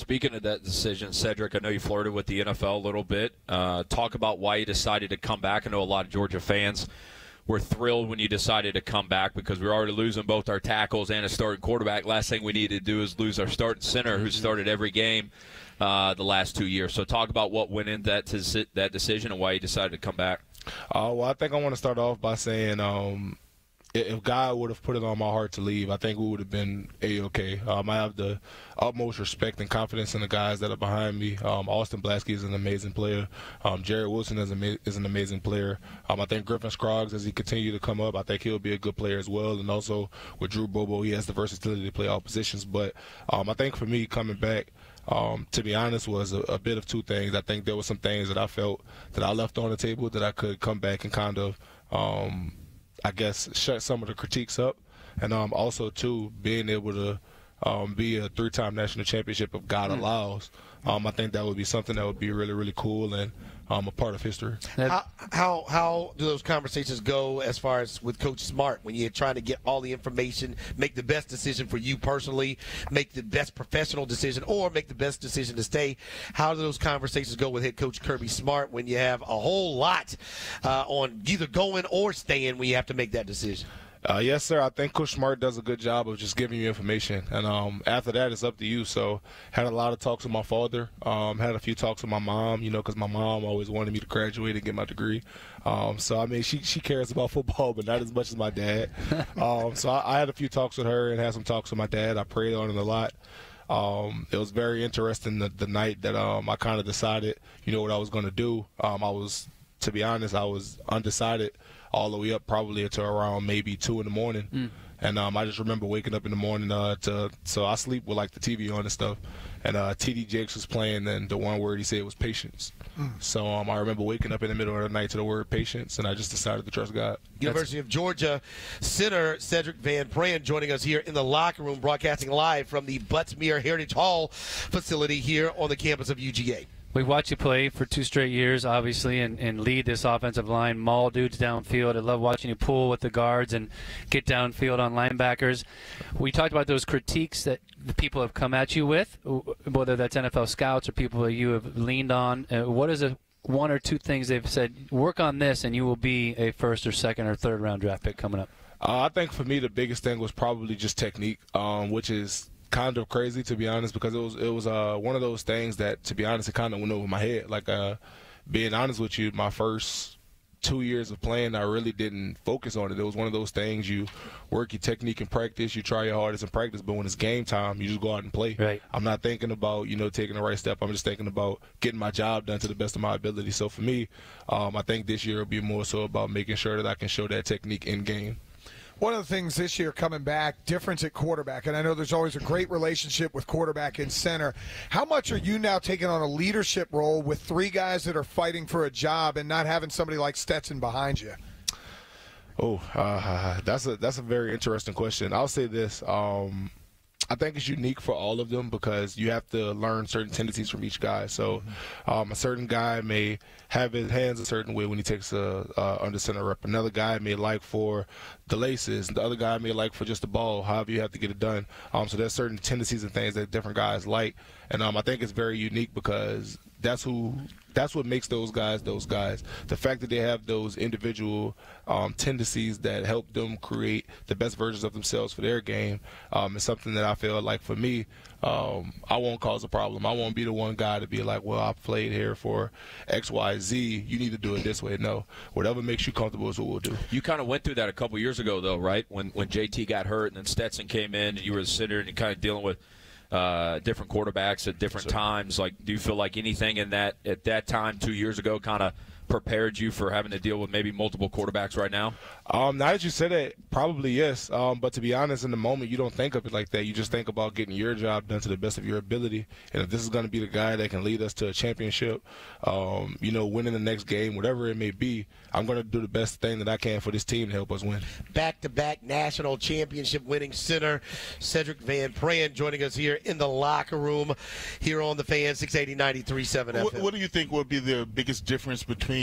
Speaking of that decision, Sedrick, I know you flirted with the NFL a little bit. Talk about why you decided to come back. I know a lot of Georgia fans were thrilled when you decided to come back because we were already losing both our tackles and a starting quarterback. Last thing we needed to do is lose our starting center who started every game the last 2 years. So talk about what went into that decision and why you decided to come back. Well, I think I want to start off by saying if God would have put it on my heart to leave, I think we would have been A-okay. I have the utmost respect and confidence in the guys that are behind me. Austin Blaskey is an amazing player. Jared Wilson is an amazing player. I think Griffin Scroggs, as he continues to come up, I think he'll be a good player as well. And also with Drew Bobo, he has the versatility to play all positions. But I think for me coming back, to be honest, was a bit of two things. I think there were some things that I felt that I left on the table that I could come back and kind of I guess shut some of the critiques up, and also too being able to be a 3-time national championship if God allows. I think that would be something that would be really, really cool and a part of history. How do those conversations go as far as with Coach Smart when you're trying to get all the information, make the best decision for you personally, make the best professional decision, or make the best decision to stay? How do those conversations go with head coach Kirby Smart when you have a whole lot on either going or staying when you have to make that decision? Yes, sir. I think Coach Smart does a good job of just giving you information. And after that, it's up to you. So had a lot of talks with my father. Had a few talks with my mom, because my mom always wanted me to graduate and get my degree. So, I mean, she cares about football, but not as much as my dad. So I had a few talks with her and had some talks with my dad. I prayed on it a lot. It was very interesting the night that I kind of decided, what I was going to do. To be honest, I was undecided all the way up probably until around maybe 2 in the morning. And I just remember waking up in the morning so I sleep with like the TV on and stuff. And T.D. Jakes was playing, and the one word he said was patience. So I remember waking up in the middle of the night to the word patience, and I just decided to trust God. University of Georgia center Sedrick Van Pran joining us here in the locker room, broadcasting live from the Butts-Mehre Heritage Hall facility here on the campus of UGA. We've watched you play for 2 straight years, obviously, and lead this offensive line, maul dudes downfield. I love watching you pull with the guards and get downfield on linebackers. We talked about those critiques that the people have come at you with, whether that's NFL scouts or people that you have leaned on. What is one or two things they've said, work on this and you will be a first or second or third round draft pick coming up? I think for me the biggest thing was probably just technique, which is kind of crazy, to be honest, because it was one of those things that, to be honest, it kind of went over my head. Like, being honest with you, my first 2 years of playing, I really didn't focus on it. It was one of those things, you work your technique in practice, you try your hardest in practice, but when it's game time, you just go out and play. Right. I'm not thinking about, taking the right step. I'm just thinking about getting my job done to the best of my ability. So for me, I think this year will be more so about making sure that I can show that technique in game. One of the things this year coming back, difference at quarterback, and I know there's always a great relationship with quarterback and center. How much are you now taking on a leadership role with 3 guys that are fighting for a job and not having somebody like Stetson behind you? That's a very interesting question. I'll say this. I think it's unique for all of them because you have to learn certain tendencies from each guy. So a certain guy may have his hands a certain way when he takes a under center rep. Another guy may like for the laces. The other guy may like for just the ball, however you have to get it done. So there's certain tendencies and things that different guys like. And I think it's very unique because that's what makes those guys those guys. The fact that they have those individual tendencies that help them create the best versions of themselves for their game is something that I feel like for me, I won't cause a problem. I won't be the one guy to be like, well, I played here for X, Y, Z. You need to do it this way. No, whatever makes you comfortable is what we'll do. You kind of went through that a couple years ago, though, right? When JT got hurt and then Stetson came in and you were the center and you're kind of dealing with different quarterbacks at different times. Like, do you feel like anything in that at that time 2 years ago kind of prepared you for having to deal with maybe multiple quarterbacks right now? Now that you said it, probably yes. But to be honest, in the moment, you don't think of it like that. You just think about getting your job done to the best of your ability. And if this is going to be the guy that can lead us to a championship, winning the next game, whatever it may be, I'm going to do the best thing that I can for this team to help us win. Back-to-back national championship winning center Sedrick Van Pran joining us here in the locker room here on the Fan 680 93.7 FM. What do you think will be the biggest difference between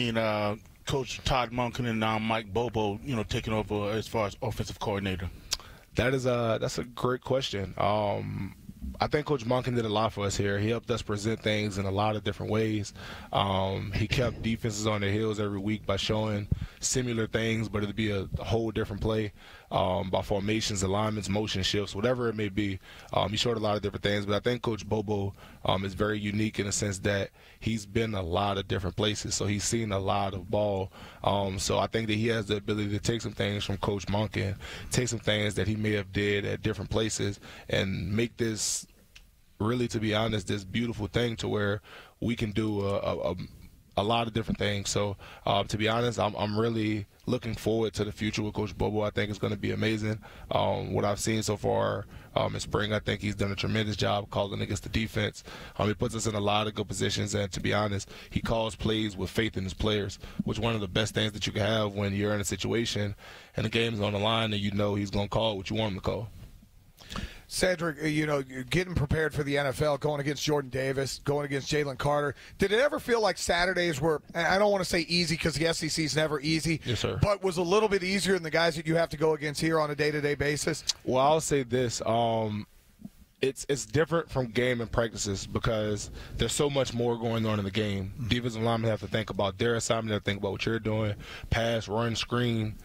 Coach Todd Monken and Mike Bobo, taking over as far as offensive coordinator? That's a great question. I think Coach Monken did a lot for us here. He helped us present things in a lot of different ways. He kept defenses on their heels every week by showing similar things, but it'd be a whole different play by formations, alignments, motion shifts, whatever it may be. He showed a lot of different things, but I think Coach Bobo is very unique in the sense that he's been a lot of different places, so he's seen a lot of ball. So I think that he has the ability to take some things from Coach Monken, take some things that he may have did at different places, and make this really, to be honest, this beautiful thing to where we can do a lot of different things. So to be honest, I'm really looking forward to the future with Coach Bobo. I think it's going to be amazing. What I've seen so far in spring, I think he's done a tremendous job calling against the defense. He puts us in a lot of good positions, and to be honest, he calls plays with faith in his players, which is one of the best things that you can have when you're in a situation and the game's on the line and you know he's going to call what you want him to call. Sedrick, you're getting prepared for the NFL, going against Jordan Davis, going against Jalen Carter. Did it ever feel like Saturdays were, I don't want to say easy because the SEC is never easy, yes, sir, but was a little bit easier than the guys that you have to go against here on a day-to-day basis? Well, I'll say this. It's different from game and practices because there's so much more going on in the game. Defensive linemen have to think about their assignment, they have to think about what you're doing, pass, run, screen,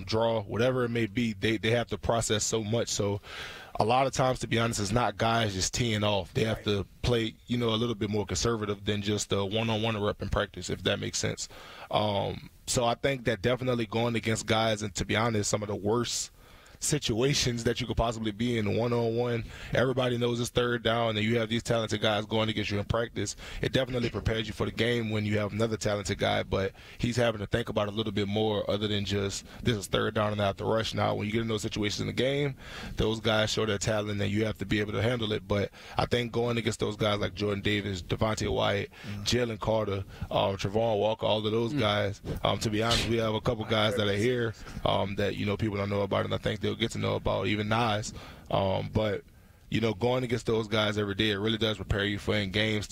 draw, whatever it may be. They have to process so much. So a lot of times, to be honest, it's not guys just teeing off. They have to play, a little bit more conservative than just a one-on-one rep in practice, if that makes sense. So I think that definitely going against guys, and to be honest, some of the worst situations that you could possibly be in one-on-one, everybody knows it's third down, and you have these talented guys going against you in practice. It definitely prepares you for the game when you have another talented guy, but he's having to think about it a little bit more other than just this is third down and I have to rush. Now, when you get in those situations in the game, those guys show their talent and you have to be able to handle it. But I think going against those guys like Jordan Davis, Devontae Wyatt, Jalen Carter, Trevon Walker, all of those guys, to be honest, we have a couple guys that are here that people don't know about, and I think they'll get to know about, even Nas. But going against those guys every day, it really does prepare you for in games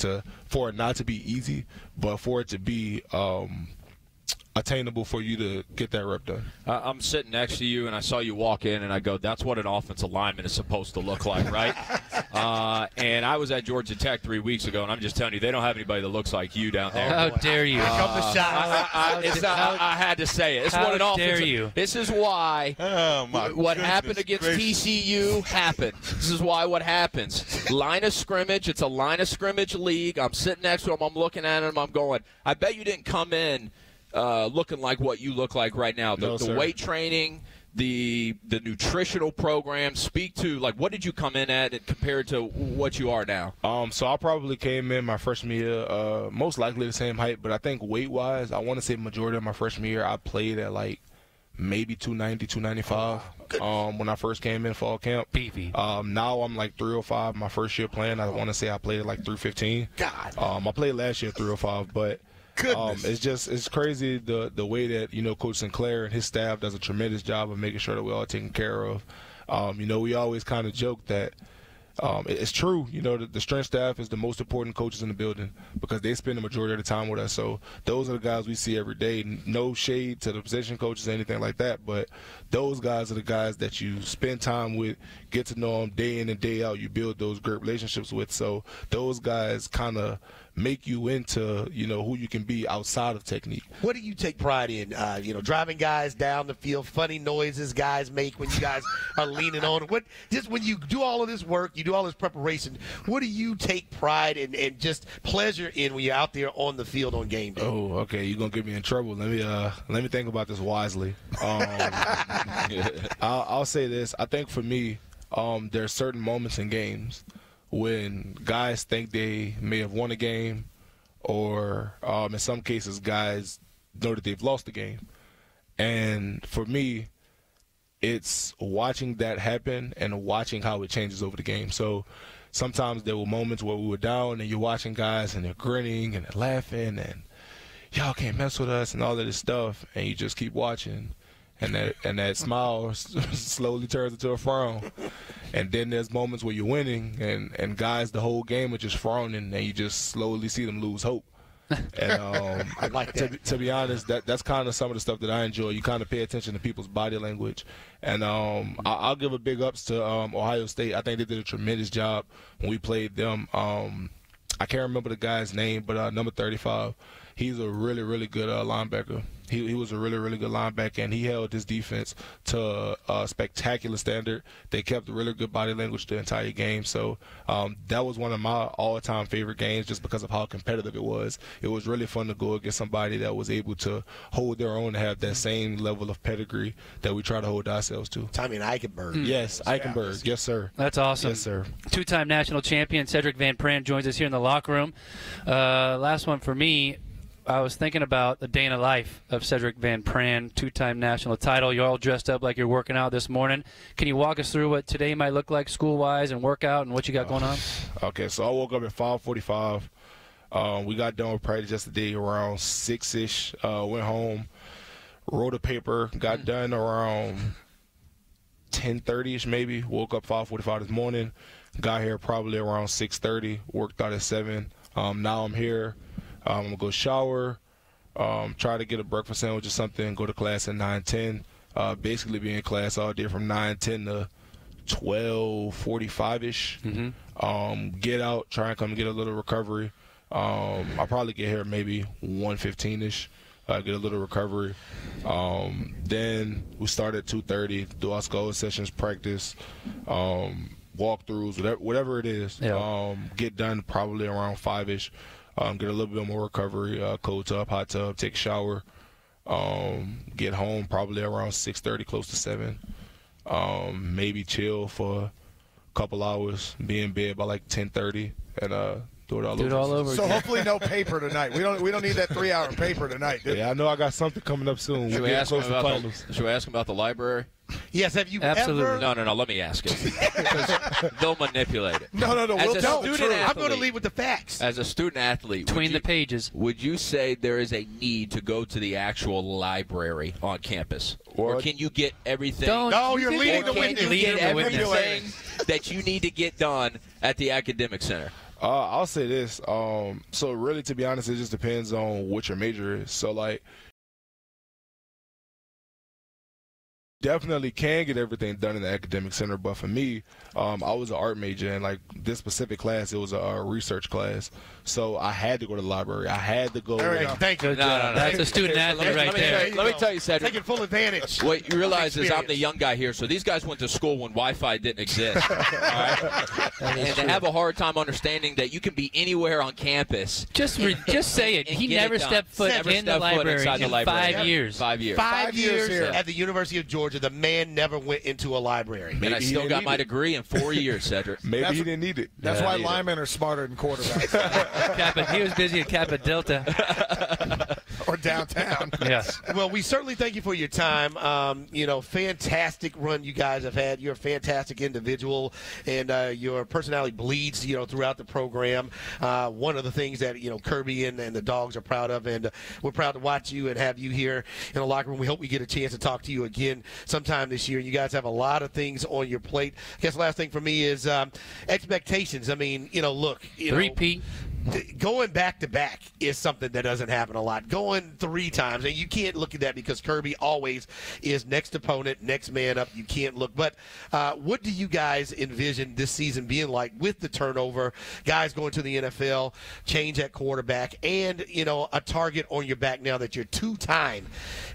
for it not to be easy, but for it to be attainable for you to get that rep done. I'm sitting next to you, and I saw you walk in, and I go, that's what an offensive lineman is supposed to look like, right? And I was at Georgia Tech 3 weeks ago, and I'm just telling you, they don't have anybody that looks like you down there. How dare you? Here come the shot. I had to say it. It's How what an offensive, dare you? This is why what happened against TCU happened. This is why what happens. Line of scrimmage, it's a line of scrimmage league. I'm sitting next to him. I'm looking at him. I'm going, I bet you didn't come in looking like what you look like right now. The weight training, the nutritional program. Speak to, what did you come in at compared to what you are now? So I probably came in my freshman year, most likely the same height, but I think weight-wise, I want to say majority of my freshman year, I played at maybe 290, 295 when I first came in fall camp. Beefy. Now I'm 305 my first year playing. I want to say I played at 315. God. I played last year at 305, but it's crazy the way that Coach Sinclair and his staff does a tremendous job of making sure that we're all taken care of. We always kind of joke that it's true, the strength staff is the most important coaches in the building because they spend the majority of the time with us. So those are the guys we see every day. No shade to the position coaches or anything like that, but those guys are the guys that you spend time with, get to know them day in and day out. You build those great relationships with. So those guys kind of make you into, who you can be outside of technique. What do you take pride in? Driving guys down the field, funny noises guys make when you guys are leaning on. Just when you do all of this work, you do all this preparation, what do you take pride and just pleasure in when you're out there on the field on game day? Oh, okay. You're going to get me in trouble. Let me think about this wisely. I'll say this. I think for me, there are certain moments in games when guys think they may have won a game, or in some cases guys know that they've lost the game. And for me, it's watching that happen and watching how it changes over the game. So sometimes there were moments where we were down and you're watching guys and they're grinning and they're laughing and y'all can't mess with us and all of this stuff, and you just keep watching. And that smile slowly turns into a frown. And then there's moments where you're winning and guys the whole game are just frowning and you just slowly see them lose hope. And I like that. To be honest, that's kind of some of the stuff that I enjoy. You kind of pay attention to people's body language. And I'll give a big ups to Ohio State. I think they did a tremendous job when we played them. I can't remember the guy's name, but number 35, he's a really, really good linebacker. He was a really, really good linebacker, and he held his defense to a spectacular standard. They kept a really good body language the entire game. So that was one of my all-time favorite games just because of how competitive it was. It was really fun to go against somebody that was able to hold their own and have that same level of pedigree that we try to hold ourselves to. Tommy and Eichenberg. Yes, Eichenberg. Yes, sir. That's awesome. Yes, sir. Two-time national champion Sedrick Van Pran joins us here in the locker room. Last one for me. I was thinking about the day in the life of Sedrick Van Pran, two-time national title. You're all dressed up like you're working out this morning. Can you walk us through what today might look like school-wise and workout and what you got going on? Okay, so I woke up at 5:45. We got done with practice yesterday around 6-ish. Went home, wrote a paper, got done around 10:30-ish maybe. Woke up 5:45 this morning. Got here probably around 6:30. Worked out at 7. Now I'm here. I'm going to go shower, try to get a breakfast sandwich or something, go to class at 9:10. Basically be in class all day from 9:10 to 12:45-ish. Get out, try and come get a little recovery. I'll probably get here maybe 1:15-ish, get a little recovery. Then we start at 2:30, do our school sessions, practice, walkthroughs, whatever it is. Yeah. Get done probably around 5-ish. Get a little bit more recovery, cold tub, hot tub, take a shower, get home probably around 6:30, close to 7. Maybe chill for a couple hours, be in bed by like 10:30, and do it all over. So hopefully no paper tonight. We don't need that 3-hour paper tonight. Yeah, I know I got something coming up soon. Should we ask him about the library? Yes, have you Absolutely. ever? No, let me ask it. Because they'll manipulate it. No, we'll tell the truth. I'm going to lead with the facts. As a student athlete, Between the pages. would you say there is a need to go to the actual library on campus? Or can you get everything? No, you're leading the Can witness. you get Leading the everything that you need to get done at the academic center? I'll say this. So really, to be honest, it just depends on what your major is. So like, definitely can get everything done in the academic center, but for me, I was an art major, and like this specific class, it was a research class, so I had to go to the library. I had to go. Thank you. No. That's a student athlete right there. Let me tell you, Cedric. Taking full advantage. What you realize is I'm the young guy here, so these guys went to school when Wi-Fi didn't exist. All right? And they have a hard time understanding that you can be anywhere on campus. Just say it. And He get never it done. stepped foot Never in the stepped foot library inside the in library. 5 years. 5 years. 5 years here. at the University of Georgia, the man never went into a library. And I still got my degree in 4 years, Cedric. Maybe he didn't need it. That's Yeah, why neither. linemen are smarter than quarterbacks. He was busy at Kappa Delta. Or downtown. Yes. Well, we certainly thank you for your time. Fantastic run you guys have had. You're a fantastic individual, and your personality bleeds, throughout the program. One of the things that, Kirby and the dogs are proud of, and we're proud to watch you and have you here in the locker room. We hope we get a chance to talk to you again sometime this year. You guys have a lot of things on your plate. I guess the last thing for me is expectations. I mean, look. Repeat. Going back-to-back is something that doesn't happen a lot. Going 3 times, and you can't look at that because Kirby always is next opponent, next man up. You can't look. But what do you guys envision this season being like with the turnover, guys going to the NFL, change at quarterback, and, a target on your back now that you're 2-time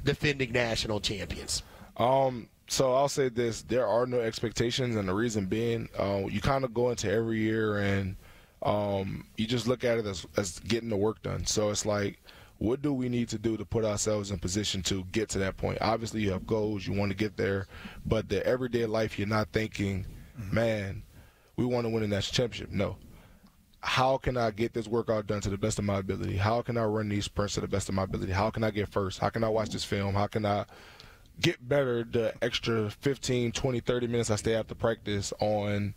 defending national champions? So I'll say this. There are no expectations, and the reason being, you kind of go into every year and you just look at it as getting the work done. So it's like, what do we need to do to put ourselves in position to get to that point? Obviously, you have goals. You want to get there. But the everyday life, you're not thinking, man, we want to win a national championship. No. How can I get this workout done to the best of my ability? How can I run these sprints to the best of my ability? How can I get first? How can I watch this film? How can I get better the extra 15, 20, 30 minutes I stay after practice on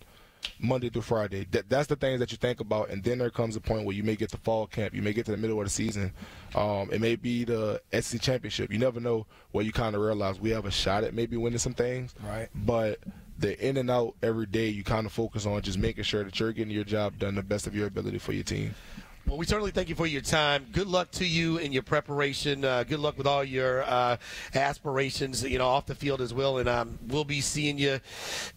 Monday through Friday? That's the things that you think about, and then there comes a point where you may get to fall camp, you may get to the middle of the season, it may be the SEC championship. You never know where you kind of realize we have a shot at maybe winning some things, Right. But the in and out every day, you kind of focus on just making sure that you're getting your job done the best of your ability for your team. Well, we certainly thank you for your time. Good luck to you in your preparation. Good luck with all your aspirations, off the field as well. And we'll be seeing you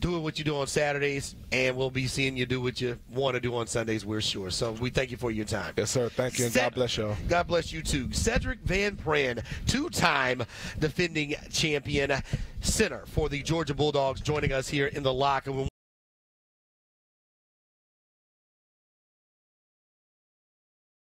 doing what you do on Saturdays, and we'll be seeing you do what you want to do on Sundays, we're sure. So we thank you for your time. Yes, sir. Thank you, and God bless y'all. God bless you, too. Sedrick Van Pran, two-time defending champion center for the Georgia Bulldogs, joining us here in the locker room.